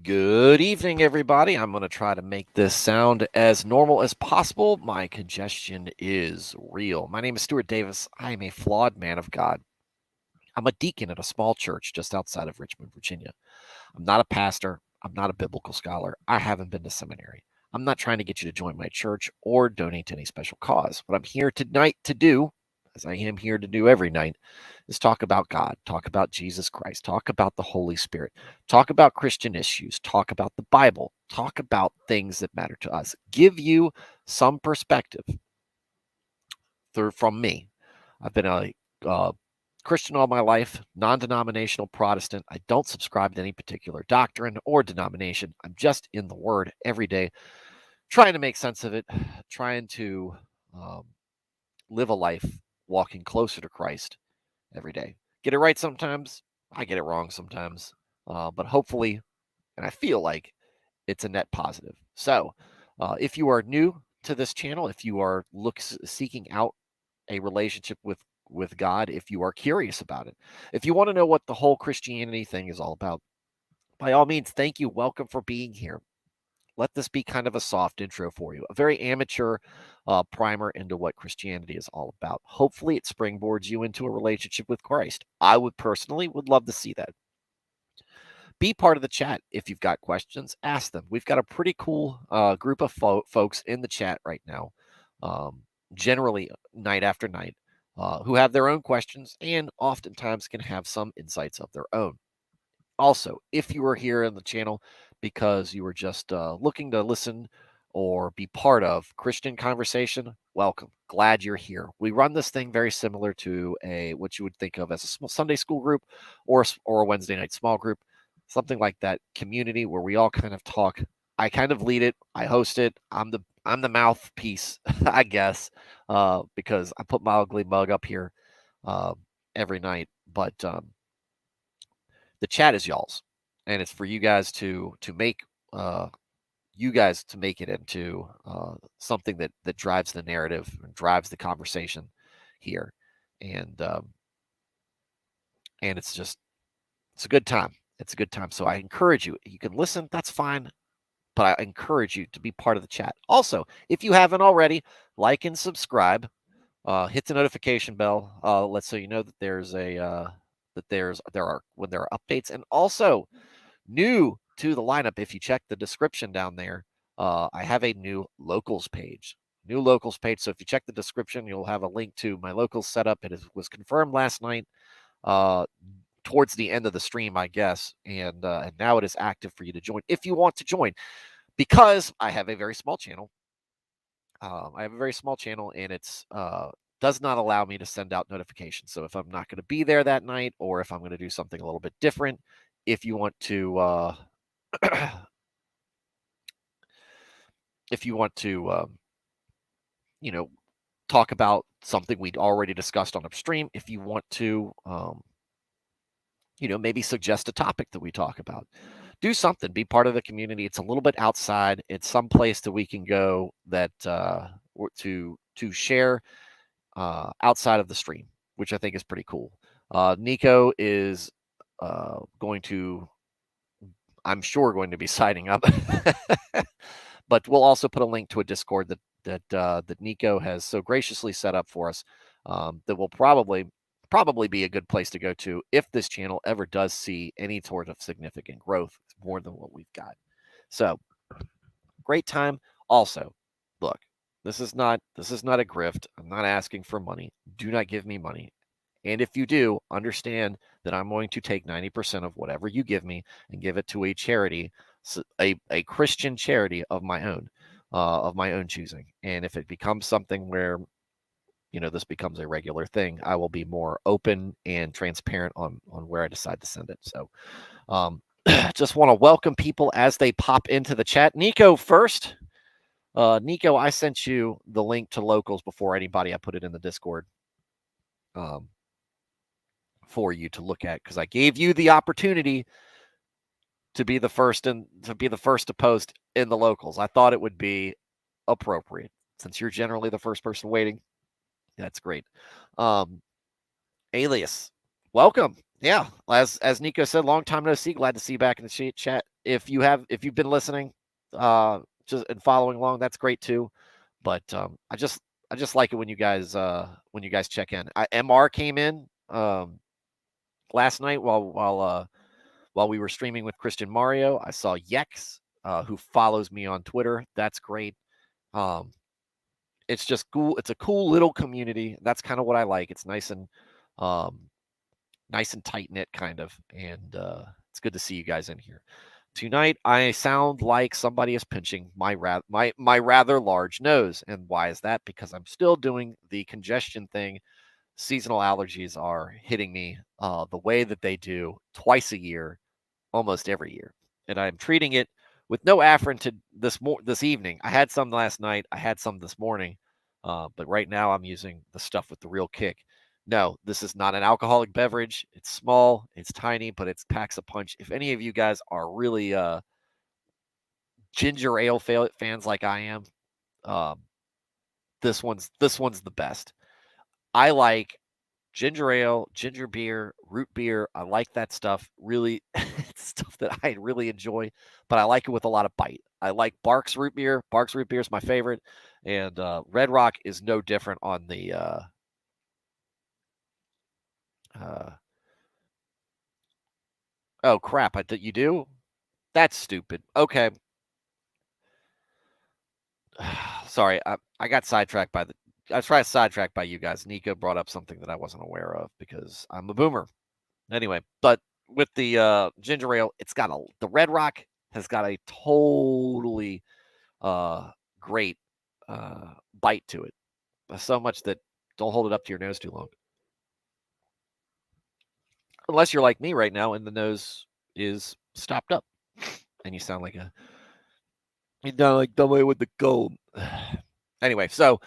Good evening, everybody. I'm going to try to make this sound as normal as possible. My congestion is real. My name is Stuart Davis. I am a flawed man of God. I'm a deacon at a small church just outside of Richmond, Virginia. I'm not a pastor. I'm not a biblical scholar. I haven't been to seminary. I'm not trying to get you to join my church or donate to any special cause. What I'm here tonight to do, as I am here to do every night, is talk about God, talk about Jesus Christ, talk about the Holy Spirit, talk about Christian issues, talk about the Bible, talk about things that matter to us, give you some perspective from me. I've been a Christian all my life, non denominational Protestant. I don't subscribe to any particular doctrine or denomination. I'm just in the Word every day, trying to make sense of it, trying to um, live a life walking closer to Christ every day. Get it right sometimes. I get it wrong sometimes. But hopefully, and I feel like it's a net positive. So, if you are new to this channel, if you are seeking out a relationship with God, if you are curious about it, if you want to know what the whole Christianity thing is all about, by all means, thank you. Welcome for being here. Let this be kind of a soft intro for you, a very amateur primer into what Christianity is all about. Hopefully, it springboards you into a relationship with Christ. I would personally would love to see that. Be part of the chat if you've got questions. Ask them. We've got a pretty cool group of folks in the chat right now, um, generally night after night, who have their own questions and oftentimes can have some insights of their own. Also, if you are here in the channel because you were just looking to listen or be part of Christian conversation, welcome. Glad you're here. We run this thing very similar to a what you would think of as a small Sunday school group or a Wednesday night small group, something like that. Community where we all kind of talk. I kind of lead it. I host it. I'm the mouthpiece, I guess, because I put my ugly mug up here uh, every night, but. The chat is y'all's, and it's for you guys to make uh, it into something that drives the narrative and drives the conversation here, and um, and it's a good time. It's a good time. So I encourage you. You can listen. That's fine. But I encourage you to be part of the chat. Also, if you haven't already, like and subscribe. Hit the notification bell. Let's so you know that there are when there are updates, and also new to the lineup. If you check the description down there, I have a new locals page. New locals page. So if you check the description, you'll have a link to my locals setup. Was confirmed last night, uh, towards the end of the stream, I guess, and now it is active for you to join if you want to join. Because I have a very small channel. And it's does not allow me to send out notifications. So if I'm not going to be there that night, or if I'm going to do something a little bit different, if you want to, if you want to, you know, talk about something we'd already discussed on upstream, if you want to, maybe suggest a topic that we talk about, do something, be part of the community. It's a little bit outside. It's some place that we can go that to share outside of the stream, which I think is pretty cool. Nico is going to, I'm sure, going to be signing up, but we'll also put a link to a Discord that Nico has so graciously set up for us. That will probably be a good place to go to if this channel ever does see any sort of significant growth more than what we've got. So great time. Also, look, this is not a grift. I'm not asking for money. Do not give me money. And if you do, understand that I'm going to take 90% of whatever you give me and give it to a charity, a Christian charity of my own choosing. And if it becomes something where this becomes a regular thing, I will be more open and transparent on where I decide to send it. So, just want to welcome people as they pop into the chat. Nico first. Nico, I sent you the link to locals before anybody. I put it in the Discord for you to look at because I gave you the opportunity to be the first to post in the locals. I thought it would be appropriate since you're generally the first person waiting. That's great. Alias, welcome. Yeah, as Nico said, long time no see. Glad to see you back in the chat. if you've been listening, just and following along, that's great too. But I just like it when you guys check in. MR came in last night while we were streaming with Christian Mario. I saw Yex, who follows me on Twitter. That's great. Um, it's just cool. It's a cool little community. That's kind of what I like. It's um, nice and tight knit, kind of, and it's good to see you guys in here. Tonight, I sound like somebody is pinching my rather large nose, and why is that? Because I'm still doing the congestion thing. Seasonal allergies are hitting me the way that they do twice a year, almost every year, and I'm treating it with no Afrin to this evening. I had some last night. I had some this morning, but right now I'm using the stuff with the real kick. No, this is not an alcoholic beverage. It's small, it's tiny, but it packs a punch. If any of you guys are really ginger ale fans like I am, um, this one's the best. I like ginger ale, ginger beer, root beer. I like that stuff. Really, it's stuff that I really enjoy, but I like it with a lot of bite. I like Barks root beer. Barks root beer is my favorite, and Red Rock is no different on the. Uh, oh crap! You do? That's stupid. Okay, sorry. I got sidetracked by the. I was trying to sidetrack by you guys. Nico brought up something that I wasn't aware of because I'm a boomer. Anyway, but with the ginger ale, the Red Rock has got a totally great bite to it. So much that don't hold it up to your nose too long. Unless you're like me right now and the nose is stopped up and you sound like somebody with the cold. Anyway, so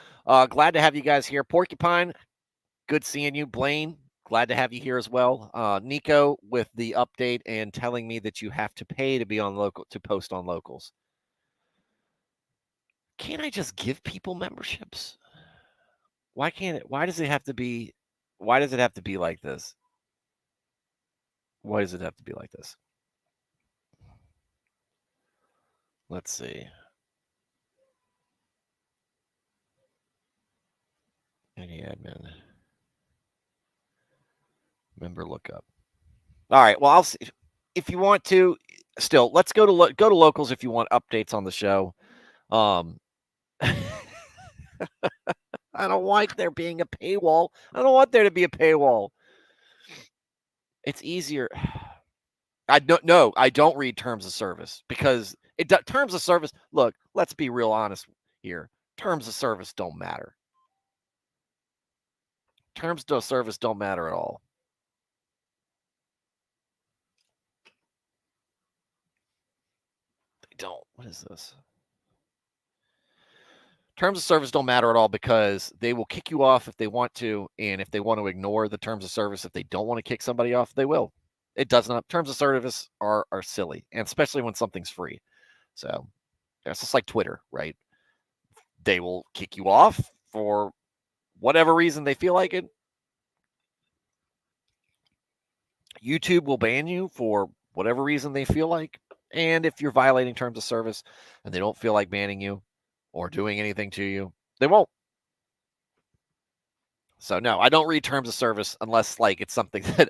glad to have you guys here. Porcupine, good seeing you. Blaine, glad to have you here as well. Nico with the update and telling me that you have to pay to be on local to post on locals. Can't I just give people memberships? Why can't it? Why does it have to be? Why does it have to be like this? Why does it have to be like this? Let's see. Any admin member lookup. All right. Well, I'll see if you want to. Still, let's go to locals if you want updates on the show. I don't like there being a paywall. I don't want there to be a paywall. It's easier. I don't know. I don't read terms of service because terms of service. Look, let's be real honest here. Terms of service don't matter. Terms of service don't matter at all. They don't. What is this? Terms of service don't matter at all because they will kick you off if they want to, and if they want to ignore the terms of service, if they don't want to kick somebody off, they will. It does not. Terms of service are silly, and especially when something's free. So it's just like Twitter, right? They will kick you off for whatever reason they feel like it. YouTube will ban you for whatever reason they feel like. And if you're violating terms of service and they don't feel like banning you or doing anything to you, they won't. So no, I don't read terms of service unless like it's something that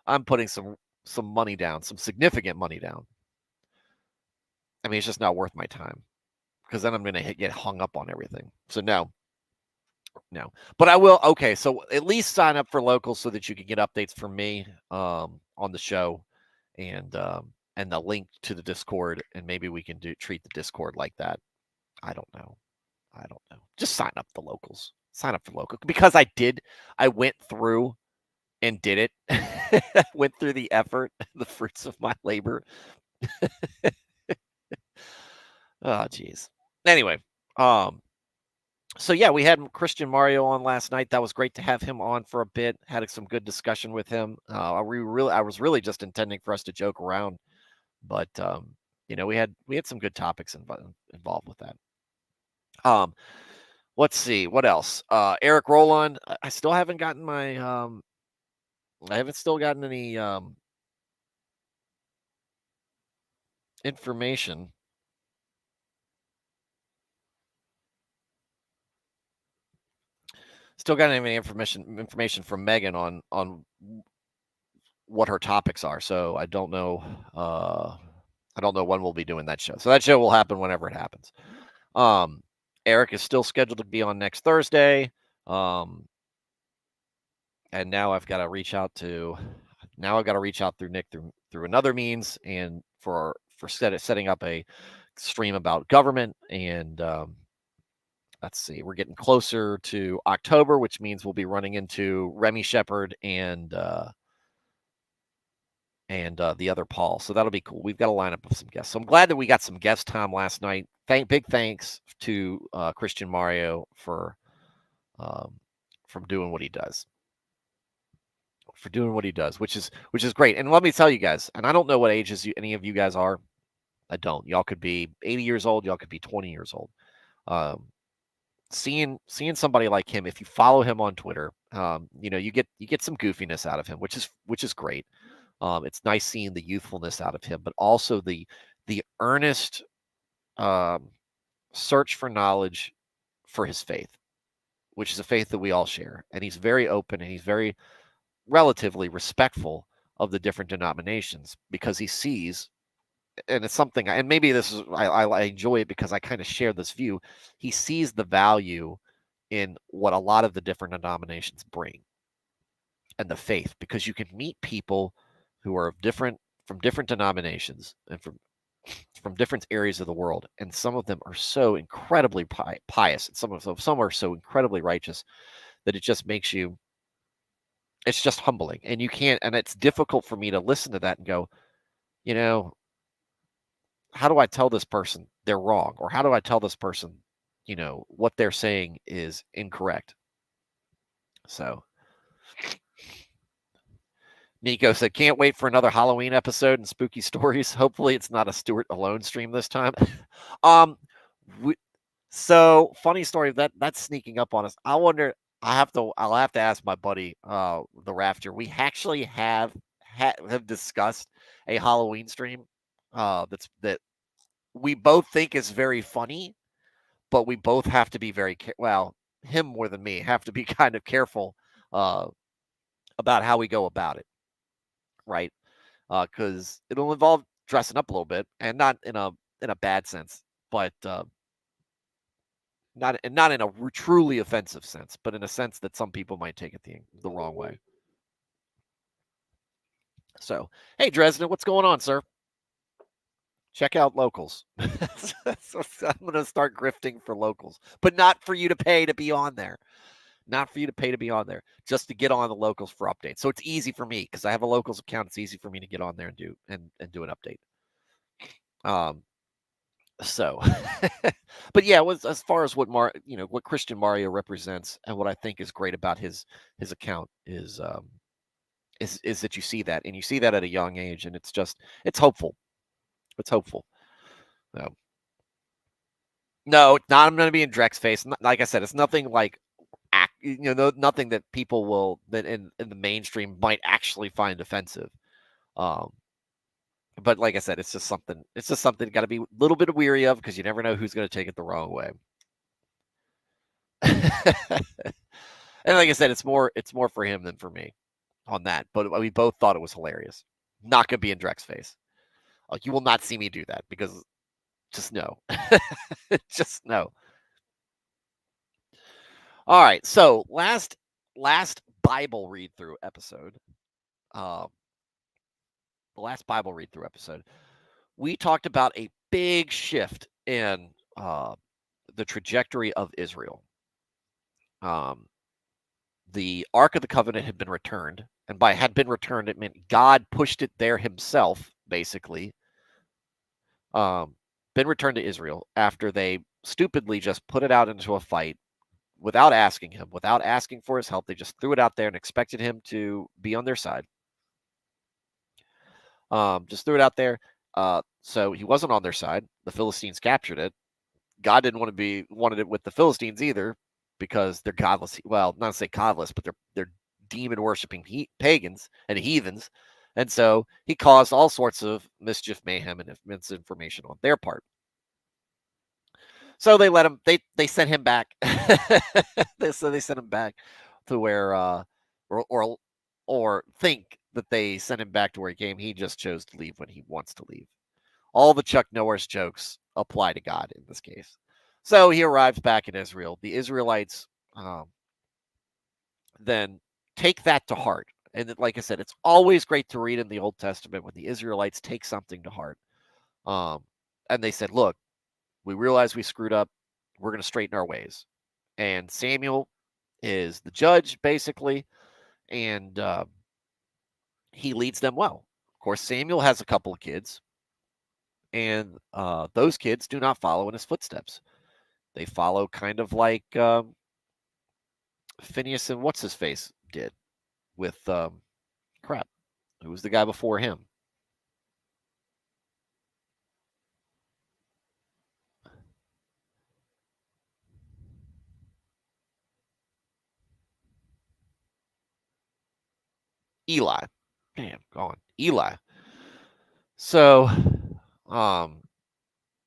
I'm putting some money down, some significant money down. I mean, it's just not worth my time because then I'm going to get hung up on everything. So no. But I will. Okay, so at least sign up for locals so that you can get updates from me on the show, and the link to the Discord, and maybe we can treat the Discord like that. I don't know. I don't know. Just sign up the locals. Sign up for local because I did. I went through and did it. Went through the effort, the fruits of my labor. Oh, geez. Anyway, so yeah, we had Christian Mario on last night. That was great to have him on for a bit. Had some good discussion with him. I was really just intending for us to joke around, but we had some good topics involved with that. Let's see what else. Eric Roland. I still haven't gotten I haven't still gotten any information. Still got any information from Megan on what her topics are. So I don't know. I don't know when we'll be doing that show. So that show will happen whenever it happens. Eric is still scheduled to be on next Thursday. And now I've got to reach out to through Nick through another means and for setting up a stream about government. And let's see, we're getting closer to October, which means we'll be running into Remy Shepherd and the other Paul. So that'll be cool. We've got a lineup of some guests. So I'm glad that we got some guest time last night. Big thanks to Christian Mario for from doing what he does. For doing what he does, which is great. And let me tell you guys, and I don't know what ages any of you guys are. I don't. Y'all could be 80 years old. Y'all could be 20 years old. Seeing somebody like him, if you follow him on Twitter, you get some goofiness out of him, which is great. It's nice seeing the youthfulness out of him, but also the earnest search for knowledge for his faith, which is a faith that we all share. And he's very open and he's very relatively respectful of the different denominations because he sees, and it's something, and maybe this is, I enjoy it because I kind of share this view. He sees the value in what a lot of the different denominations bring and the faith, because you can meet people who are from different denominations and from different areas of the world, and some of them are so incredibly pious, and some are so incredibly righteous that it just makes you. It's just humbling, and it's difficult for me to listen to that and go, how do I tell this person they're wrong, or how do I tell this person, what they're saying is incorrect? So Nico said, can't wait for another Halloween episode and spooky stories. Hopefully it's not a Stuart alone stream this time. So funny story that's sneaking up on us. I wonder, I'll have to ask my buddy, the Rafter. We actually have discussed a Halloween stream, that we both think is very funny, but we both have to be him more than me have to be kind of careful, about how we go about it, right? Because it'll involve dressing up a little bit, and not in a bad sense, but not in a truly offensive sense, but in a sense that some people might take it the wrong way. So, hey, Dresden, what's going on, sir? Check out locals. I'm going to start grifting for locals, but not for you to pay to be on there. Not for you to pay to be on there, just to get on the locals for updates. So it's easy for me because I have a locals account. It's easy for me to get on there and do an update. So, but yeah, as far as what what Christian Mario represents and what I think is great about his account is that you see that, and you see that at a young age, and it's hopeful. It's hopeful. No, it's not. I'm going to be in Drek's face. Like I said, it's nothing like nothing that people will that in the mainstream might actually find offensive. But like I said, it's just something you got to be a little bit weary of, because you never know who's going to take it the wrong way. And like I said, it's more for him than for me on that. But we both thought it was hilarious. Not going to be in Drek's face. You will not see me do that, because just no. Just no. All right. So last Bible read through episode. The last Bible read through episode, we talked about a big shift in the trajectory of Israel. The Ark of the Covenant had been returned, and by had been returned, it meant God pushed it there himself, basically. Been returned to Israel after they stupidly just put it out into a fight without asking him, without asking for his help. They just threw it out there and expected him to be on their side. Just threw it out there. So he wasn't on their side. The Philistines captured it. God didn't wanted it with the Philistines either, because they're godless. Well, not to say godless, but they're demon worshiping pagans and heathens, And so he caused all sorts of mischief, mayhem, and misinformation on their part. So they let him. They sent him back. So they sent him back to where, or or or think that they sent him back to where he came. He just chose to leave when he wants to leave. All the Chuck Norris jokes apply to God in this case. So he arrives back in Israel. The Israelites then take that to heart. And like I said, it's always great to read in the Old Testament when the Israelites take something to heart. And they said, look, we realize we screwed up. We're going to straighten our ways. And Samuel is the judge, basically, and he leads them well. Of course, Samuel has a couple of kids, and those kids do not follow in his footsteps. They follow kind of like Phineas and what's his face did with crap. Who was the guy before him? Eli. Damn, gone. Eli. So, um,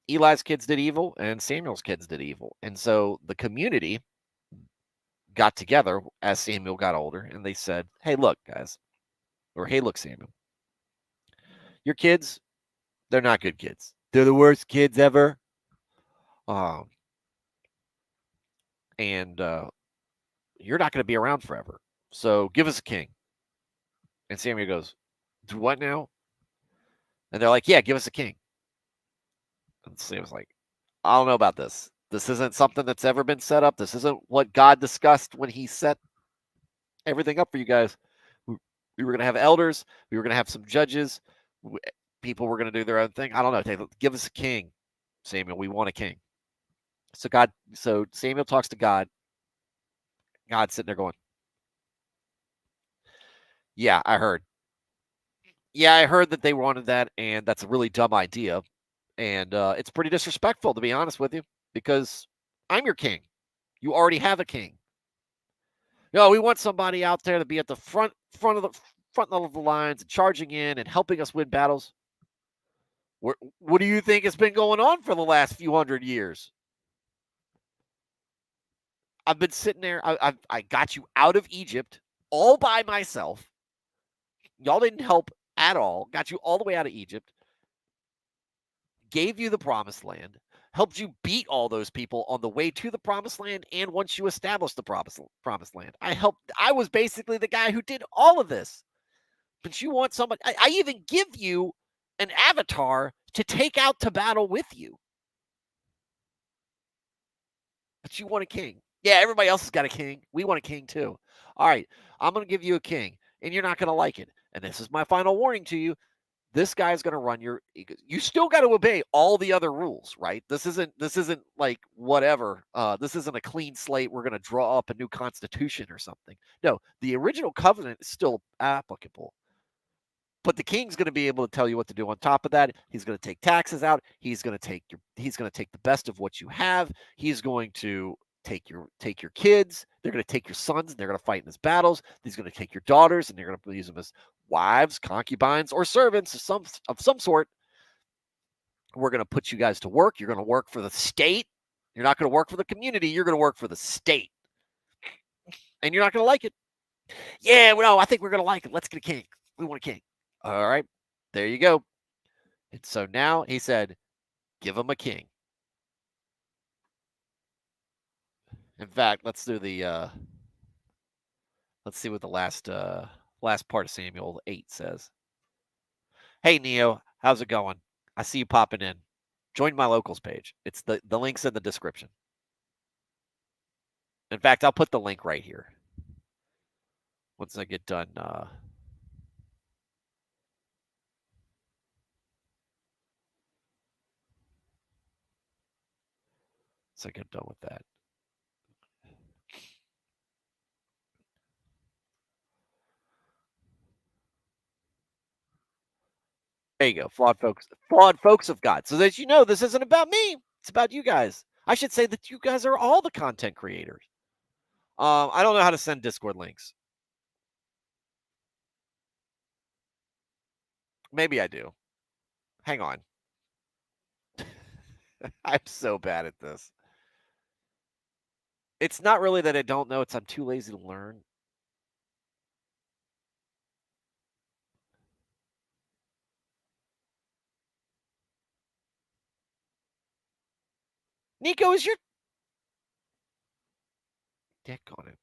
Eli's kids did evil, and Samuel's kids did evil, and so the community got together as Samuel got older, and they said, "Hey, look, guys," or "Hey, look, Samuel, your kids, they're not good kids. They're the worst kids ever. Um, and you're not going to be around forever. So give us a king." And Samuel goes, "Do what now?" And they're like, "Yeah, give us a king." And Samuel's like, "I don't know about this. This isn't something that's ever been set up. This isn't what God discussed when He set everything up for you guys. We were going to have elders. We were going to have some judges. People were going to do their own thing. I don't know. Give us a king, Samuel. We want a king." So Samuel talks to God. God's sitting there going, "Yeah, I heard. Yeah, I heard that they wanted that, and that's a really dumb idea. And it's pretty disrespectful, to be honest with you, because I'm your king. You already have a king. No, we want somebody out there to be at the front of the lines, and charging in and helping us win battles. What do you think has been going on for the last few hundred years? I've been sitting there. I got you out of Egypt all by myself. Y'all didn't help at all. Got you all the way out of Egypt. Gave you the promised land, helped you beat all those people on the way to the promised land, and once you established the promised land. I was basically the guy who did all of this. But you want somebody, I even give you an avatar to take out to battle with you. But you want a king. Yeah, everybody else has got a king. We want a king too. All right, I'm going to give you a king, and you're not going to like it. And this is my final warning to you. This guy's going to run you still got to obey all the other rules, right? This isn't like whatever. This isn't a clean slate. We're going to draw up a new constitution or something. No, the original covenant is still applicable. But the king's going to be able to tell you what to do. On top of that, he's going to take taxes out. He's going to take the best of what you have. He's going to take your kids. They're going to take your sons and they're going to fight in his battles. He's going to take your daughters and they're going to use them as wives, concubines, or servants of some sort. We're going to put you guys to work. You're going to work for the state. You're not going to work for the community. You're going to work for the state. And you're not going to like it. Yeah, well, I think we're going to like it. Let's get a king. We want a king. All right, there you go. And so now he said, give him a king. In fact, let's see what the last part of Samuel 8 says. Hey Neo, how's it going? I see you popping in. Join my locals page. It's the link's in the description. In fact, I'll put the link right here. Once I get done with that. There you go. Flawed folks of God. So that you know this isn't about me. It's about you guys. I should say that you guys are all the content creators. I don't know how to send Discord links. Maybe I do. Hang on. I'm so bad at this. It's not really that I don't know, it's I'm too lazy to learn. Nico, is your dick on it?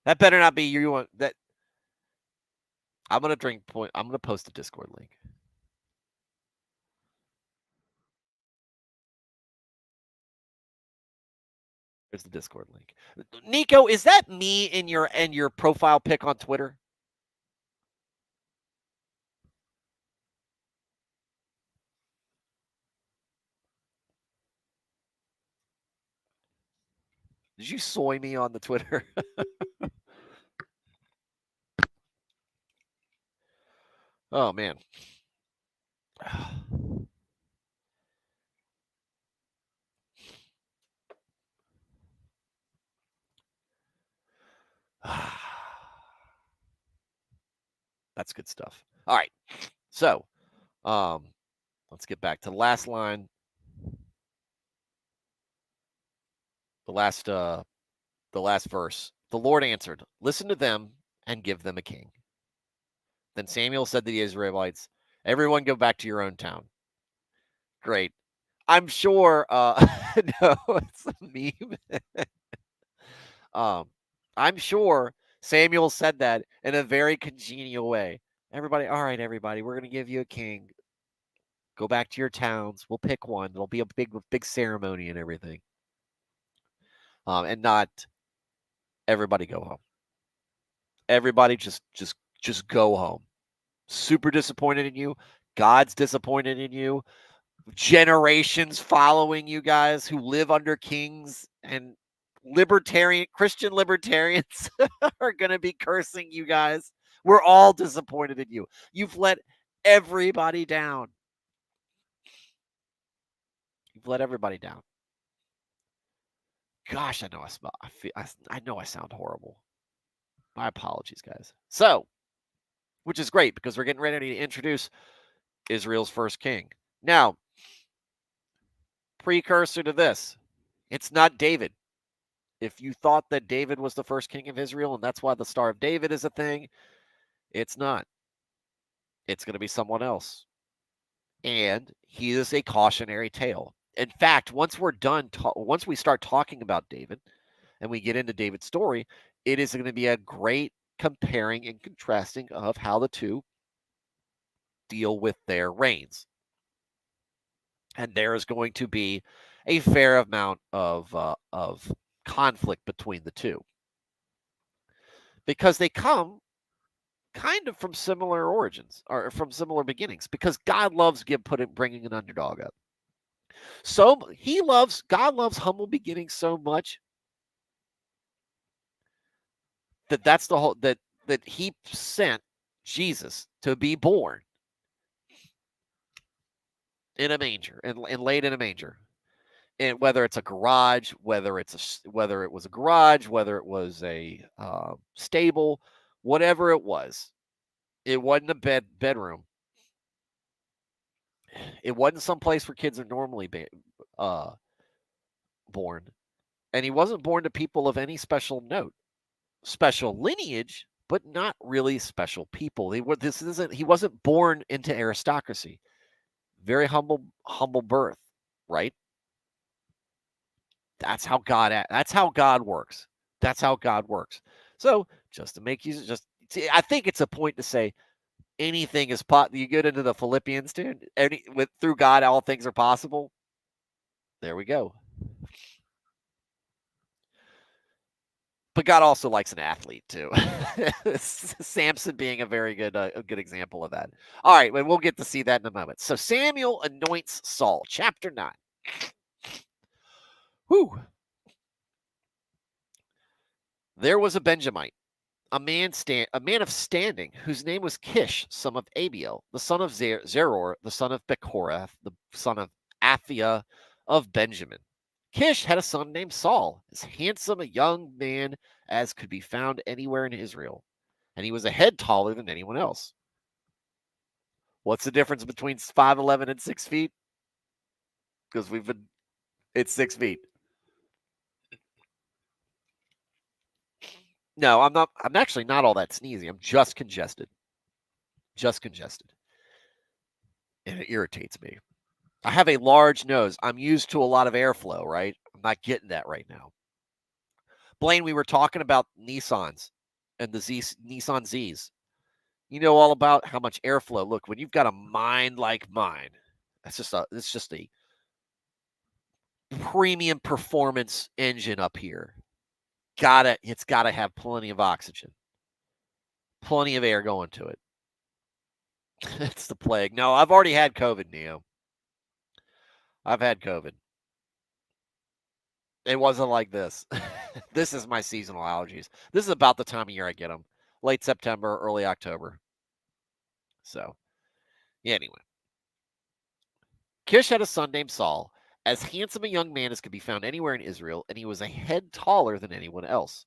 That better not be you want that. I'm gonna drink point. I'm gonna post a Discord link. There's the Discord link. Nico, is that me in your profile pic on Twitter? Did you soy me on the Twitter? Oh man. That's good stuff. All right. So, let's get back to the last line. The last verse. The Lord answered, "Listen to them and give them a king." Then Samuel said to the Israelites, "Everyone go back to your own town." Great. I'm sure no, it's a meme. um I'm sure Samuel said that in a very congenial way. Everybody, all right, everybody, we're gonna give you a king. Go back to your towns. We'll pick one. There'll be a big ceremony and everything. And not everybody go home. Everybody just go home. Super disappointed in you. God's disappointed in you. Generations following you guys who live under kings and Christian libertarians are going to be cursing you guys. We're all disappointed in you. You've let everybody down. You've let everybody down. Gosh, I know I know I sound horrible. My apologies, guys. So, which is great because we're getting ready to introduce Israel's first king. Now, precursor to this, it's not David. If you thought that David was the first king of Israel and that's why the Star of David is a thing, it's not. It's going to be someone else. And he is a cautionary tale. In fact, once once we start talking about David and we get into David's story, it is going to be a great comparing and contrasting of how the two deal with their reigns. And there is going to be a fair amount of conflict between the two because they come kind of from similar origins or from similar beginnings because God loves bringing an underdog up. So God loves humble beginnings so much that's the whole that he sent Jesus to be born in a manger and laid in a manger. And whether it's a garage, whether it was a garage, whether it was a stable, whatever it wasn't a bedroom. It wasn't some place where kids are normally born, and he wasn't born to people of any special note, special lineage, but not really special people. He wasn't born into aristocracy. Very humble birth, right? That's how God works. That's how God works. So just to make you I think it's a point to say anything is possible. You get into the Philippians, dude. Through God, all things are possible. There we go. But God also likes an athlete too. Samson being a very good example of that. All right, we'll get to see that in a moment. So Samuel anoints Saul, chapter 9. Whew. There was a Benjamite, a man of standing, whose name was Kish, son of Abiel, the son of Zeror, the son of Bechorath, the son of Aphiah of Benjamin. Kish had a son named Saul, as handsome a young man as could be found anywhere in Israel, and he was a head taller than anyone else. What's the difference between 5'11" and 6 feet? Because it's 6 feet. No, I'm not. I'm actually not all that sneezy. I'm just congested. Just congested. And it irritates me. I have a large nose. I'm used to a lot of airflow, right? I'm not getting that right now. Blaine, we were talking about Nissans and the Nissan Zs. You know all about how much airflow. Look, when you've got a mind like mine, it's just a premium performance engine up here. It's gotta have plenty of oxygen, plenty of air going to it. It's the plague. No, I've already had COVID, Neo. I've had COVID. It wasn't like this. This is my seasonal allergies. This is about the time of year I get them. Late September, early October. So, yeah, anyway. Kish had a son named Saul, as handsome a young man as could be found anywhere in Israel, and he was a head taller than anyone else.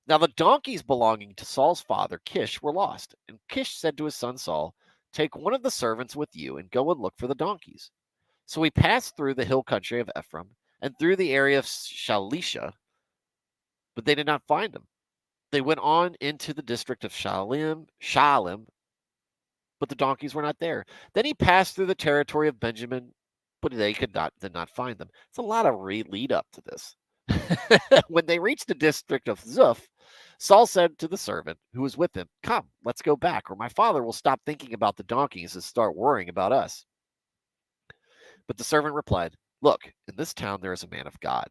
Now the donkeys belonging to Saul's father, Kish, were lost, and Kish said to his son Saul, "Take one of the servants with you and go and look for the donkeys." So he passed through the hill country of Ephraim and through the area of Shalisha, but they did not find them. They went on into the district of Shalem, but the donkeys were not there. Then he passed through the territory of Benjamin, but they did not find them. It's a lot of lead up to this. When they reached the district of Zuph, Saul said to the servant who was with him, "Come, let's go back, or my father will stop thinking about the donkeys and start worrying about us." But the servant replied, "Look, in this town there is a man of God.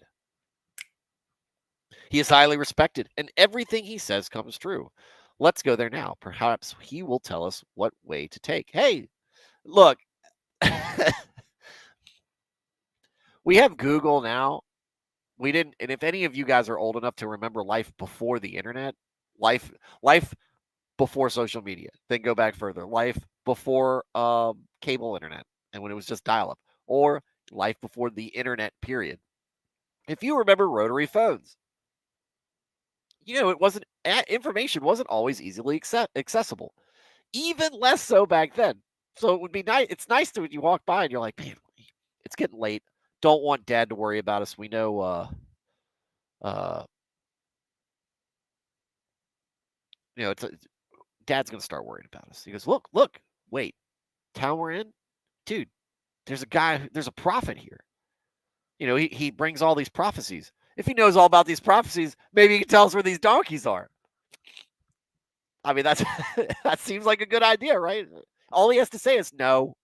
He is highly respected, and everything he says comes true. Let's go there now. Perhaps he will tell us what way to take." Hey, look, we have Google now. We didn't, and if any of you guys are old enough to remember life before the internet, life before social media, then go back further, life before cable internet, and when it was just dial-up, or life before the internet, period. If you remember rotary phones, it wasn't information wasn't always easily accessible, even less so back then. So it would be nice. It's nice to when you walk by and you're like, man, it's getting late. Don't want Dad to worry about us. We know, it's Dad's gonna start worrying about us. He goes, look, wait, town we're in, dude. There's a prophet here. He brings all these prophecies. If he knows all about these prophecies, maybe he can tell us where these donkeys are. I mean, that seems like a good idea, right? All he has to say is no.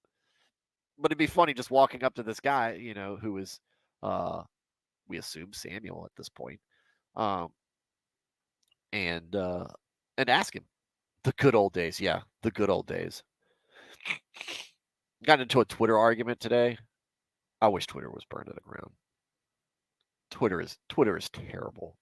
But it'd be funny just walking up to this guy, who is, we assume Samuel at this point, um, and ask him. The good old days, yeah, the good old days. Got into a Twitter argument today. I wish Twitter was burned to the ground. Twitter is terrible.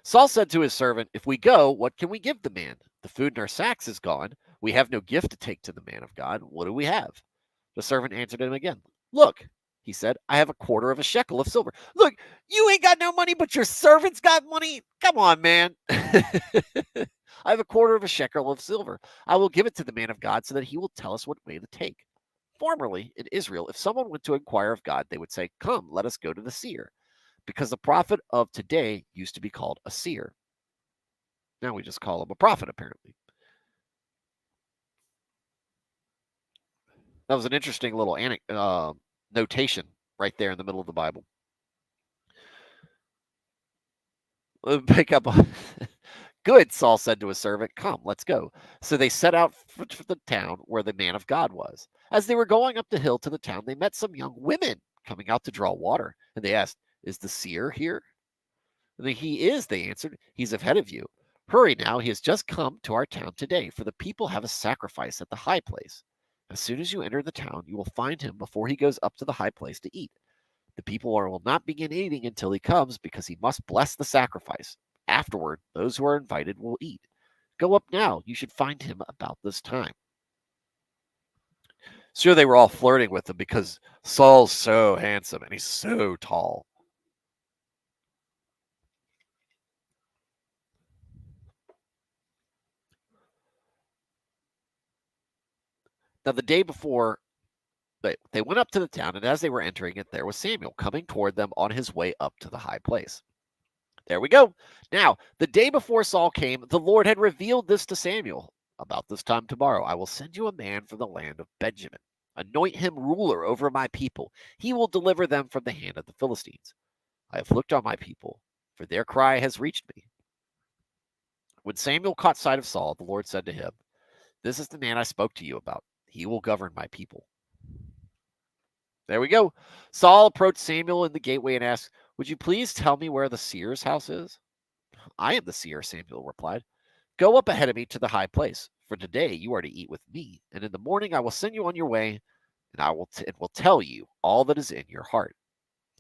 Saul said to his servant, "If we go, what can we give the man? The food in our sacks is gone. We have no gift to take to the man of God. What do we have?" The servant answered him again. "Look," he said, "I have a quarter of a shekel of silver." Look, you ain't got no money, but your servant's got money? Come on, man. "I have a quarter of a shekel of silver. I will give it to the man of God so that he will tell us what way to take." Formerly, in Israel, if someone went to inquire of God, they would say, "Come, let us go to the seer," because the prophet of today used to be called a seer. Now we just call him a prophet, apparently. That was an interesting little notation right there in the middle of the Bible. Pick up. Good, Saul said to his servant. "Come, let's go." So they set out for the town where the man of God was. As they were going up the hill to the town, they met some young women coming out to draw water. And they asked, "Is the seer here?" "He is," they answered. "He's ahead of you. Hurry now, he has just come to our town today, for the people have a sacrifice at the high place. As soon as you enter the town, you will find him before he goes up to the high place to eat. The people will not begin eating until he comes, because he must bless the sacrifice. Afterward, those who are invited will eat. Go up now. You should find him about this time." Sure, they were all flirting with him because Saul's so handsome and he's so tall. Now, the day before, they went up to the town, and as they were entering it, there was Samuel coming toward them on his way up to the high place. There we go. Now, the day before Saul came, the Lord had revealed this to Samuel. About this time tomorrow, I will send you a man from the land of Benjamin. Anoint him ruler over my people. He will deliver them from the hand of the Philistines. I have looked on my people, for their cry has reached me. When Samuel caught sight of Saul, the Lord said to him, This is the man I spoke to you about. He will govern my people. There we go. Saul approached Samuel in the gateway and asked, Would you please tell me where the seer's house is? I am the seer, Samuel replied. Go up ahead of me to the high place, for today you are to eat with me, and in the morning I will send you on your way, and I will tell you all that is in your heart.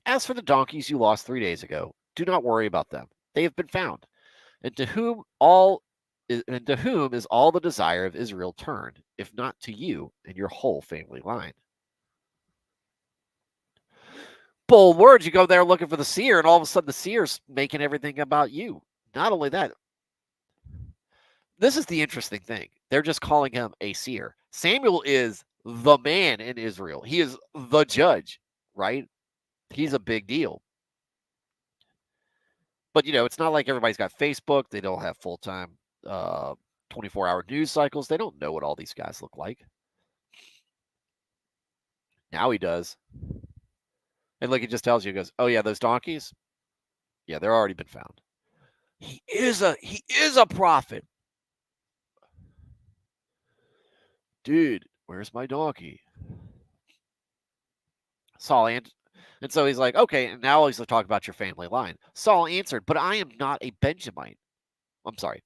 As for the donkeys you lost 3 days ago, do not worry about them. They have been found. And to whom is all the desire of Israel turned, if not to you and your whole family line? Bold words. You go there looking for the seer, and all of a sudden the seer's making everything about you. Not only that, this is the interesting thing. They're just calling him a seer. Samuel is the man in Israel. He is the judge, right? He's a big deal. But it's not like everybody's got Facebook. They don't have full-time 24-hour news cycles. They don't know what all these guys look like. Now he does. And like he just tells you, he goes, "Oh yeah, those donkeys? Yeah, they're already been found." He is a prophet. Dude, where's my donkey? Saul and so he's like, okay, and now he's talking about your family line. Saul answered, but I am not a Benjamite. I'm sorry.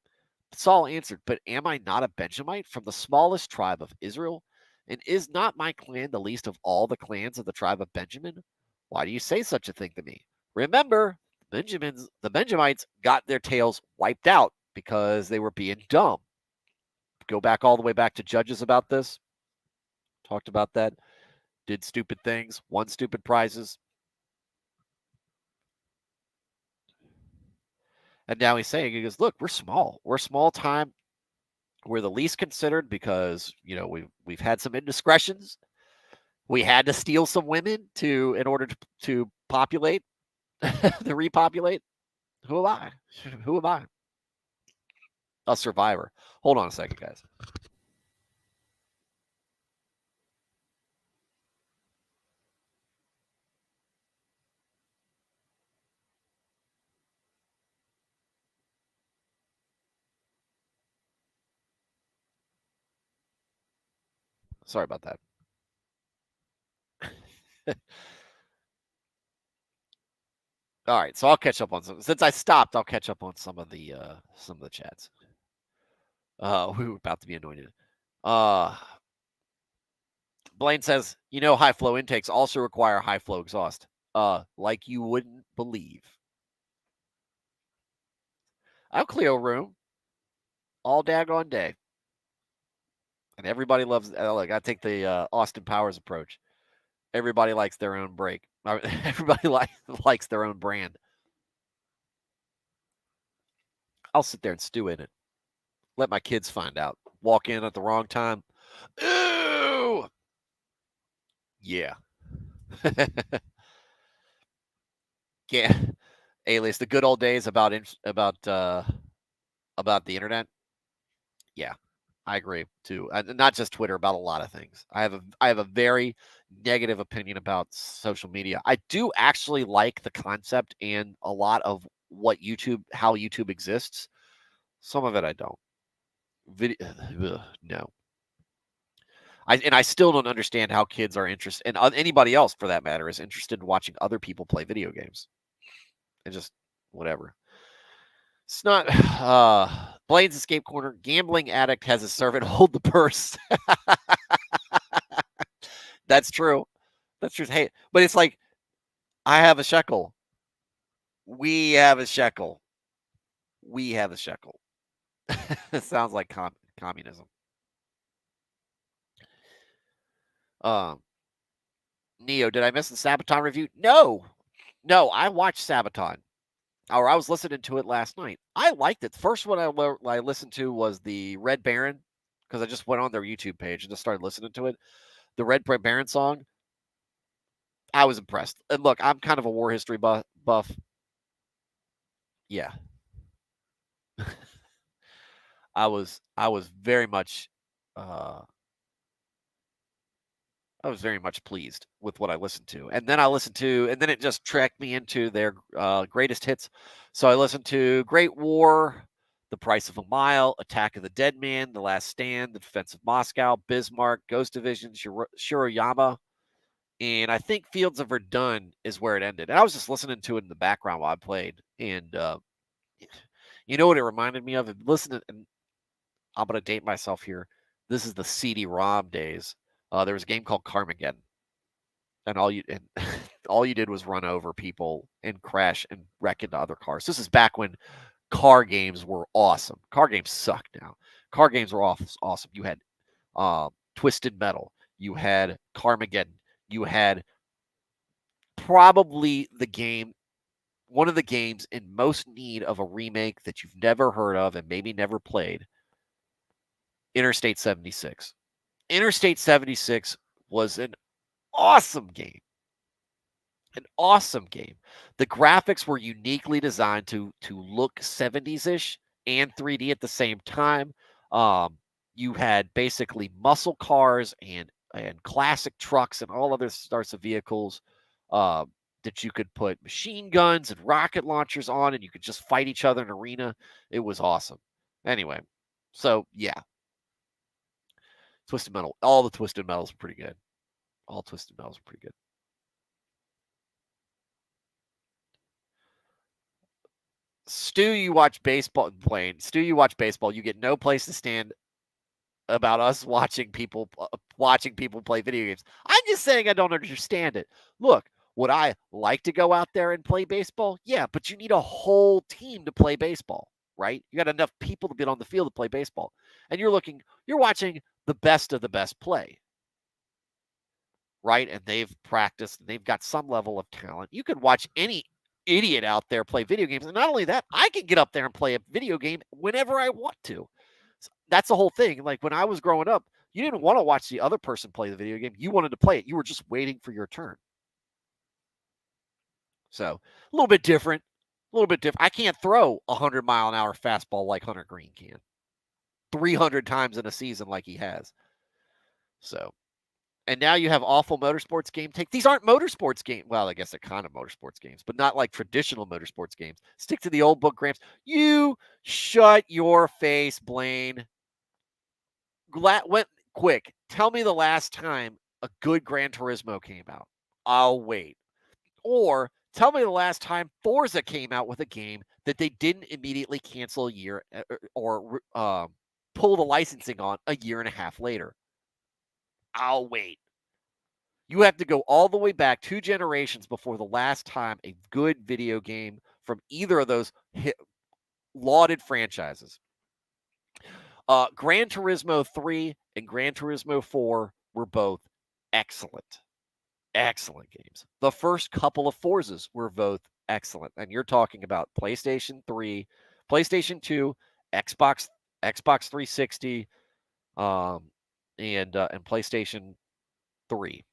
Saul answered, but am I not a Benjamite from the smallest tribe of Israel? And is not my clan the least of all the clans of the tribe of Benjamin? Why do you say such a thing to me? Remember, the Benjamites got their tails wiped out because they were being dumb. Go back all the way back to Judges about this. Talked about that. Did stupid things, won stupid prizes. And now he's saying, he goes, look, we're small. We're small time. We're the least considered because, we've had some indiscretions. We had to steal some women in order to populate, to repopulate. Who am I? Who am I? A survivor. Hold on a second, guys. Sorry about that. All right, so I'll catch up on some. Since I stopped, I'll catch up on some of the chats. We were about to be anointed. Blaine says, high flow intakes also require high flow exhaust. Like you wouldn't believe. I'll clear a room all daggone day. And everybody loves, look, I take the Austin Powers approach. Everybody likes their own break. Everybody likes their own brand. I'll sit there and stew in it. Let my kids find out. Walk in at the wrong time. Ooh! Yeah. Yeah. Alias, the good old days about the internet. Yeah, I agree too. Not just Twitter, about a lot of things. I have a very negative opinion about social media. I do actually like the concept and a lot of how YouTube exists. Some of it I don't. No. I still don't understand how kids are interested, and anybody else for that matter is interested in watching other people play video games. And just whatever. It's not Blaine's escape corner. Gambling addict has a servant hold the purse. That's true. That's true. Hey, but it's like I have a shekel. We have a shekel. We have a shekel. It sounds like communism. Um, Neo, did I miss the Sabaton review? No, I watched Sabaton, or I was listening to it last night. I liked it. The first one I listened to was the Red Baron, because I just went on their YouTube page and just started listening to it. The Red Baron song, I was impressed. And look, I'm kind of a war history buff. Yeah, I was very much uh I was very much pleased with what I listened to. And then it just tracked me into their greatest hits. So I listened to Great War, The Price of a Mile, Attack of the Dead Man, The Last Stand, The Defense of Moscow, Bismarck, Ghost Division, Shiroyama, and I think Fields of Verdun is where it ended. And I was just listening to it in the background while I played. And you know what it reminded me of? Listen, and I'm going to date myself here. This is the CD-ROM days. There was a game called Carmageddon, and all you did was run over people and crash and wreck into other cars. This is back when car games were awesome. Car games suck now. Car games were awesome. You had Twisted Metal. You had Carmageddon. You had probably one of the games in most need of a remake that you've never heard of and maybe never played, Interstate 76. Interstate 76 was an awesome game. An awesome game. The graphics were uniquely designed to look 70s-ish and 3D at the same time. You had basically muscle cars and classic trucks and all other sorts of vehicles that you could put machine guns and rocket launchers on, and you could just fight each other in an arena. It was awesome. Anyway, so yeah, Twisted Metal. All the Twisted Metals are pretty good. All Twisted Metals are pretty good. Stu, you watch baseball playing. Stu, you watch baseball. You get no place to stand about us watching people play video games. I'm just saying I don't understand it. Look, would I like to go out there and play baseball? Yeah, but you need a whole team to play baseball, right? You got enough people to get on the field to play baseball. And you're watching the best of the best play, right? And they've practiced and they've got some level of talent. You could watch any idiot out there play video games. And not only that, I can get up there and play a video game whenever I want to. So that's the whole thing. Like when I was growing up, you didn't want to watch the other person play the video game. You wanted to play it. You were just waiting for your turn. So a little bit different. A little bit different. I can't throw a 100-mile-an-hour fastball like Hunter Green can. 300 times in a season like he has. So, and now you have awful motorsports game take. These aren't motorsports games. Well, I guess they're kind of motorsports games, but not like traditional motorsports games. Stick to the old book, Gramps. You shut your face, Blaine. Quick. Tell me the last time a good Gran Turismo came out. I'll wait. Or tell me the last time Forza came out with a game that they didn't immediately cancel a year or pull the licensing on a year and a half later. I'll wait. You have to go all the way back 2 generations before the last time a good video game from either of those lauded franchises. Gran Turismo 3 and Gran Turismo 4 were both excellent. Excellent games. The first couple of Forzas were both excellent. And you're talking about PlayStation 3, PlayStation 2, Xbox 360, and PlayStation 3.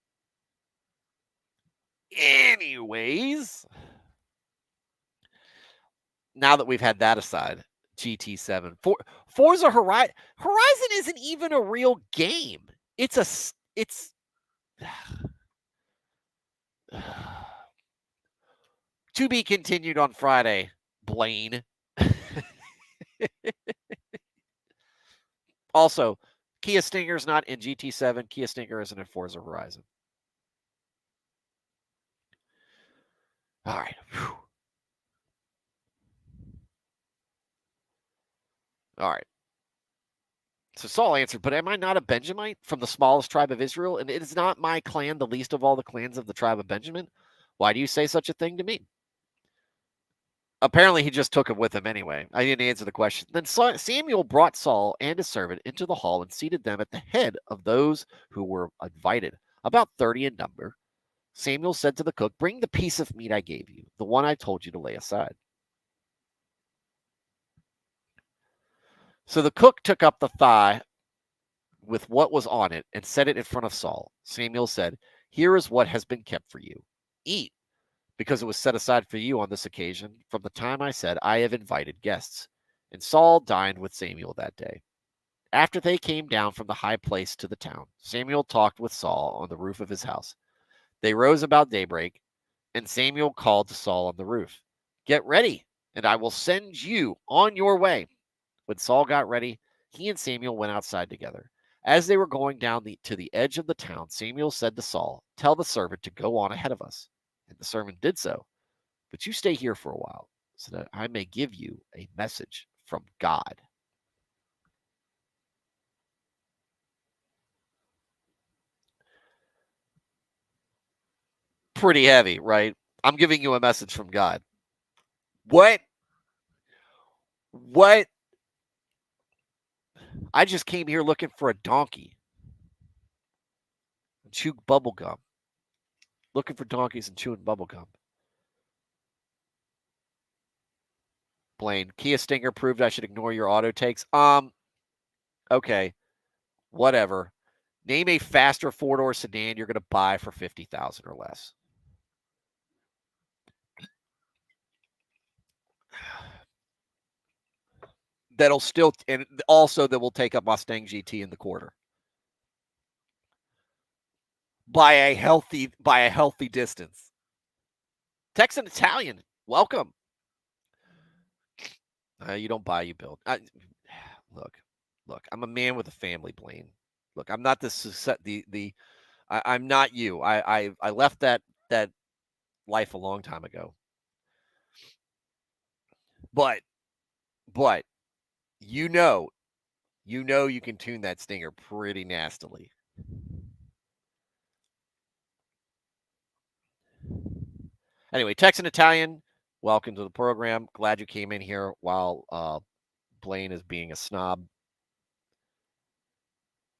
Anyways, now that we've had that aside, GT7, Forza Horizon isn't even a real game. It's to be continued on Friday, Blaine. Also, Kia Stinger's not in GT7. Kia Stinger isn't in Forza Horizon. All right. Whew. All right. So Saul answered, but am I not a Benjamite from the smallest tribe of Israel? And it is not my clan the least of all the clans of the tribe of Benjamin? Why do you say such a thing to me? Apparently, he just took him with him anyway. I didn't answer the question. Then Samuel brought Saul and his servant into the hall and seated them at the head of those who were invited. about 30 in number. Samuel said to the cook, "Bring the piece of meat I gave you, the one I told you to lay aside." So the cook took up the thigh with what was on it and set it in front of Saul. Samuel said, "Here is what has been kept for you. Eat, because it was set aside for you on this occasion from the time I said, I have invited guests." And Saul dined with Samuel that day. After they came down from the high place to the town, Samuel talked with Saul on the roof of his house. They rose about daybreak, and Samuel called to Saul on the roof, "Get ready, and I will send you on your way." When Saul got ready, he and Samuel went outside together. As they were going down to the edge of the town, Samuel said to Saul, "Tell the servant to go on ahead of us." And the servant did so. "But you stay here for a while, so that I may give you a message from God." Pretty heavy, right? I'm giving you a message from God. What? What? I just came here looking for a donkey and chew bubble gum. Looking for donkeys and chewing bubble gum. Blaine, Kia Stinger proved I should ignore your auto takes. Okay, whatever. Name a faster four-door sedan you're going to buy for 50,000 or less. That'll still, and also that will take a Mustang GT in the quarter by a healthy distance. Texan Italian, welcome. You don't buy, you build. Look. I'm a man with a family, Blaine. Look, I'm not I'm not you. I left that life a long time ago. But you know you can tune that stinger pretty nastily. Anyway, Texan Italian, welcome to the program. Glad you came in here while Blaine is being a snob.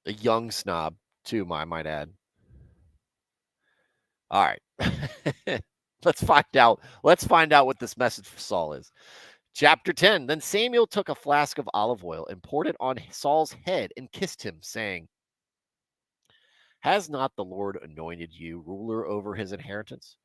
A young snob, too, I might add. All right. Let's find out. Let's find out what this message for Saul is. Chapter 10. Then Samuel took a flask of olive oil and poured it on Saul's head and kissed him, saying, "Has not the Lord anointed you ruler over his inheritance?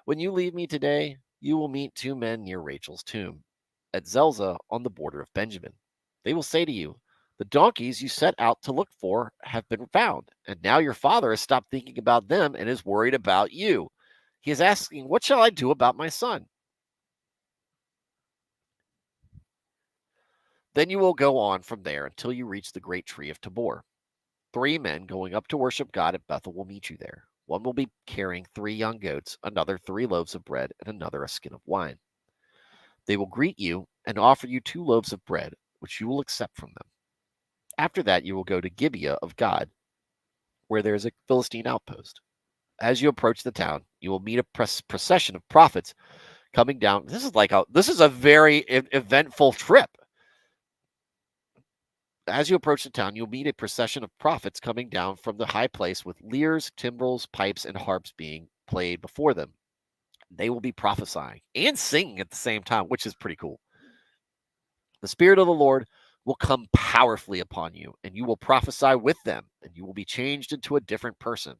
When you leave me today, you will meet two men near Rachel's tomb, at Zelzah on the border of Benjamin. They will say to you, 'The donkeys you set out to look for have been found, and now your father has stopped thinking about them and is worried about you. He is asking, what shall I do about my son?' Then you will go on from there until you reach the great tree of Tabor. 3 men going up to worship God at Bethel will meet you there. One will be carrying 3 young goats, another 3 loaves of bread, and another a skin of wine. They will greet you and offer you 2 loaves of bread, which you will accept from them. After that, you will go to Gibeah of God, where there is a Philistine outpost. As you approach the town, you will meet a procession of prophets coming down. This is a very eventful trip. As you approach the town, you'll meet a procession of prophets coming down from the high place with lyres, timbrels, pipes, and harps being played before them. They will be prophesying and singing at the same time, which is pretty cool. The Spirit of the Lord will come powerfully upon you, and you will prophesy with them, and you will be changed into a different person.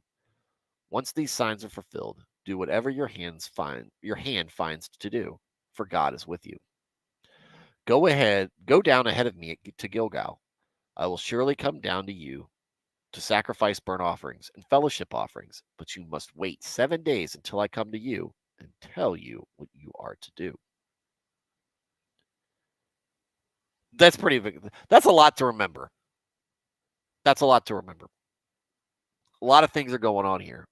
Once these signs are fulfilled, do whatever your hand finds to do, for God is with you. Go down ahead of me to Gilgal. I will surely come down to you to sacrifice burnt offerings and fellowship offerings, but you must wait 7 days until I come to you and tell you what you are to do." That's pretty big. That's a lot to remember. That's a lot to remember. A lot of things are going on here.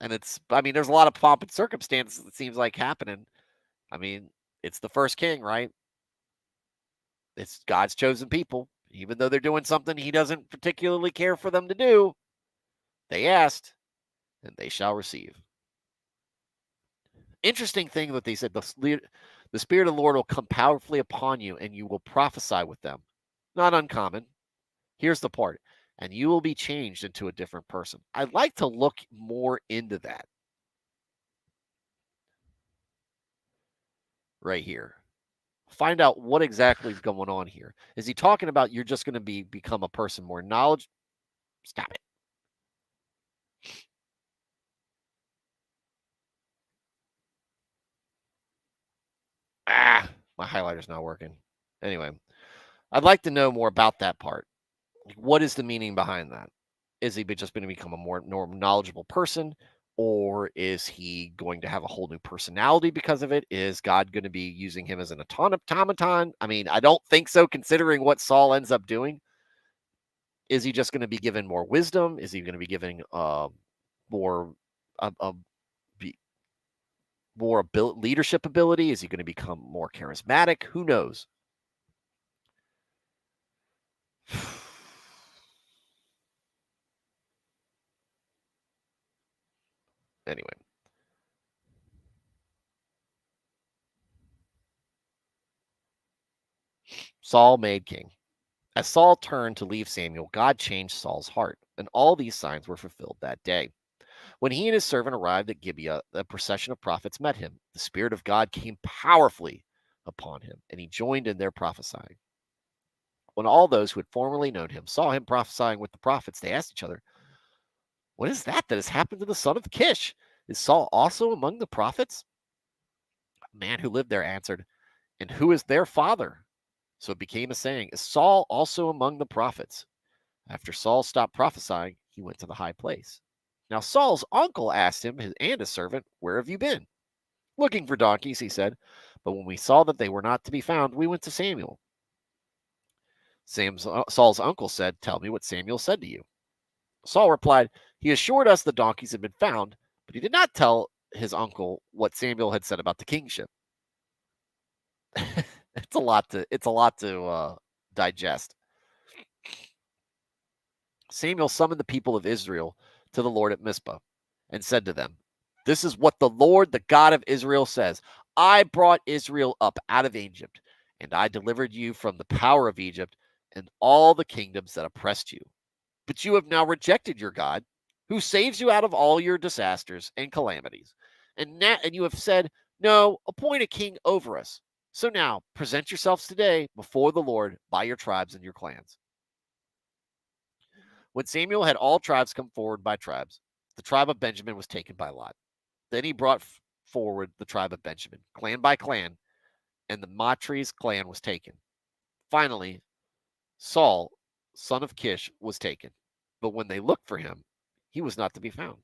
And there's a lot of pomp and circumstance, it seems like, happening. I mean, it's the first king, right? It's God's chosen people. Even though they're doing something he doesn't particularly care for them to do, they asked, and they shall receive. Interesting thing that they said, the Spirit of the Lord will come powerfully upon you, and you will prophesy with them. Not uncommon. Here's the part. and you will be changed into a different person. I'd like to look more into that right here. Find out what exactly is going on here. Is he talking about you're just going to become a person more knowledge? Stop it. My highlighter's not working. Anyway, I'd like to know more about that part. What is the meaning behind that? Is he just going to become a more knowledgeable person? Or is he going to have a whole new personality because of it? Is God going to be using him as an automaton? I mean, I don't think so, considering what Saul ends up doing. Is he just going to be given more wisdom? Is he going to be given more be, more leadership ability? Is he going to become more charismatic? Who knows? Anyway, Saul made king. As Saul turned to leave Samuel, God changed Saul's heart, and all these signs were fulfilled that day. When he and his servant arrived at Gibeah, a procession of prophets met him. The Spirit of God came powerfully upon him, and he joined in their prophesying. When all those who had formerly known him saw him prophesying with the prophets, they asked each other, "What is that has happened to the son of Kish? Is Saul also among the prophets?" A man who lived there answered, "And who is their father?" So it became a saying, "Is Saul also among the prophets?" After Saul stopped prophesying, he went to the high place. Now Saul's uncle asked him and his servant, "Where have you been?" "Looking for donkeys," he said. "But when we saw that they were not to be found, we went to Samuel." Saul's uncle said, "Tell me what Samuel said to you." Saul replied, "He assured us the donkeys had been found, but he did not tell his uncle what Samuel had said about the kingship." It's a lot to digest. Samuel summoned the people of Israel to the Lord at Mizpah and said to them, "This is what the Lord, the God of Israel, says. I brought Israel up out of Egypt, and I delivered you from the power of Egypt and all the kingdoms that oppressed you. But you have now rejected your God, who saves you out of all your disasters and calamities. And you have said, 'No, appoint a king over us.' So now present yourselves today before the Lord by your tribes and your clans." When Samuel had all tribes come forward by tribes, the tribe of Benjamin was taken by lot. Then he brought forward the tribe of Benjamin, clan by clan, and the Matri's clan was taken. Finally, Saul, son of Kish, was taken. But when they looked for him, he was not to be found.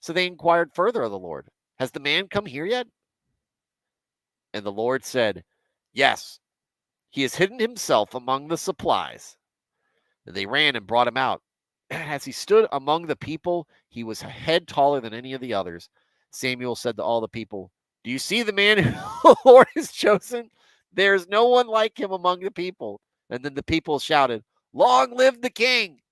So they inquired further of the Lord, "Has the man come here yet?" And the Lord said, "Yes, he has hidden himself among the supplies." And they ran and brought him out. As he stood among the people, he was a head taller than any of the others. Samuel said to all the people, "Do you see the man who the Lord has chosen? There is no one like him among the people." And then the people shouted, "Long live the king!"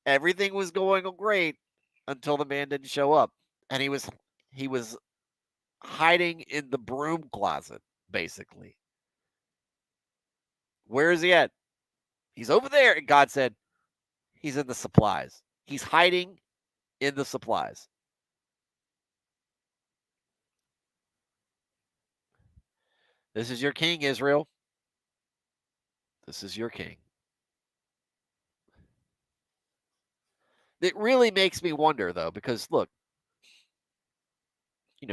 Everything was going great until the man didn't show up. And he was hiding in the broom closet, basically. Where is he at? He's over there. And God said, "He's in the supplies. He's hiding in the supplies." This is your king, Israel. This is your king. It really makes me wonder, though, because look,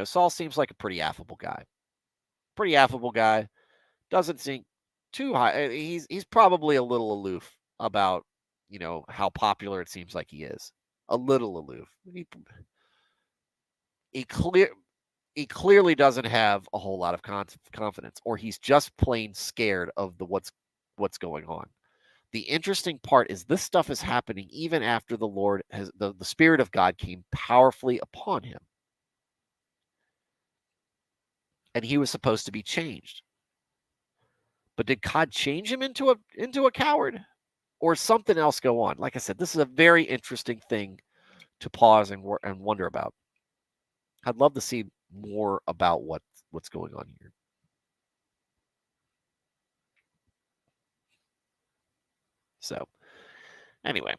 Saul seems like a pretty affable guy. Pretty affable guy. Doesn't seem too high. He's probably a little aloof about, how popular it seems like he is. A little aloof. He clear he clearly doesn't have a whole lot of confidence, or he's just plain scared of what's going on. The interesting part is this stuff is happening even after the Lord has the Spirit of God came powerfully upon him. And he was supposed to be changed. But did God change him into a coward? Or something else go on? Like I said, this is a very interesting thing to pause and wonder about. I'd love to see more about what's going on here. So anyway,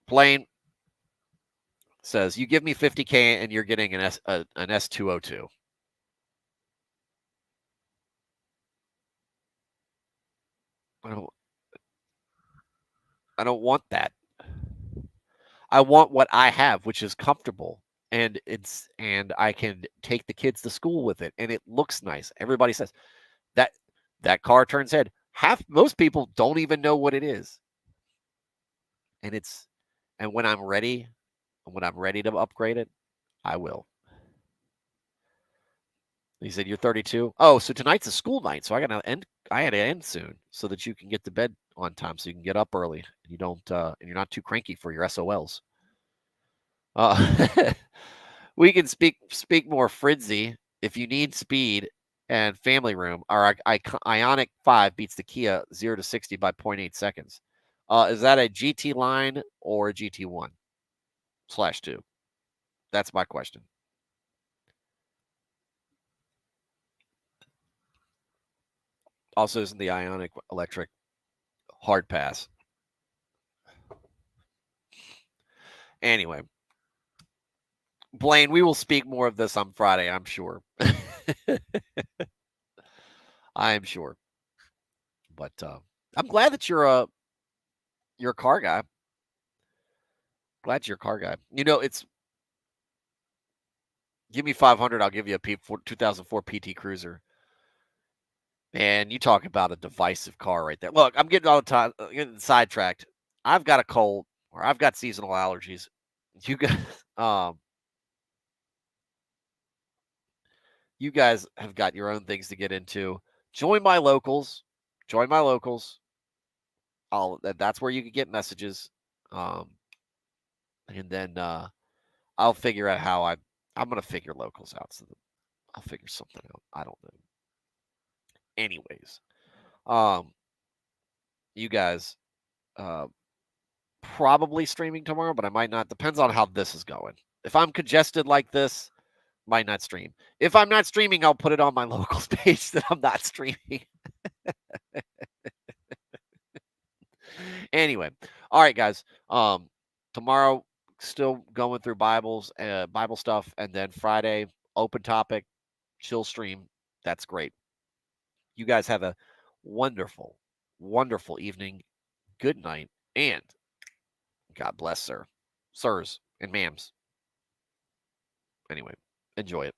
Blaine says, you give me 50K and you're getting an S202. I don't want that. I want what I have, which is comfortable, and I can take the kids to school with it, and it looks nice. Everybody says that that car turns head. Most people don't even know what it is, and when I'm ready, to upgrade it, I will. He said, "You're 32. Oh, so tonight's a school night, so I gotta end. I had to end soon so that you can get to bed on time, so you can get up early. And you don't, and you're not too cranky for your SOLs." We can speak more fritzy if you need speed and family room. Our Ionic 5 beats the Kia 0 to 60 by 0.8 seconds. Is that a GT line or a GT1/2? That's my question. Also, isn't the Ionic electric hard pass? Anyway, Blaine, we will speak more of this on Friday, I'm sure. I am sure. But I'm glad that you're a car guy. Glad you're a car guy. It's give me 500, I'll give you a 2004 PT Cruiser. Man, you talk about a divisive car right there. Look, I'm getting all the time getting sidetracked. I've got a cold or I've got seasonal allergies. You guys, um, you guys have got your own things to get into. Join my locals. Join my locals. That's where you can get messages. Um, and then I'll figure out how I'm gonna figure locals out. So I'll figure something out. I don't know. Anyways, um, you guys, uh, probably streaming tomorrow, but I might not. Depends on how this is going. If I'm congested like this, might not stream. If I'm not streaming, I'll put it on my locals page that I'm not streaming. Anyway, all right, guys. Tomorrow still going through Bible stuff, and then Friday open topic, chill stream. That's great. You guys have a wonderful, wonderful evening. Good night, and God bless, sirs, and ma'ams. Anyway, enjoy it.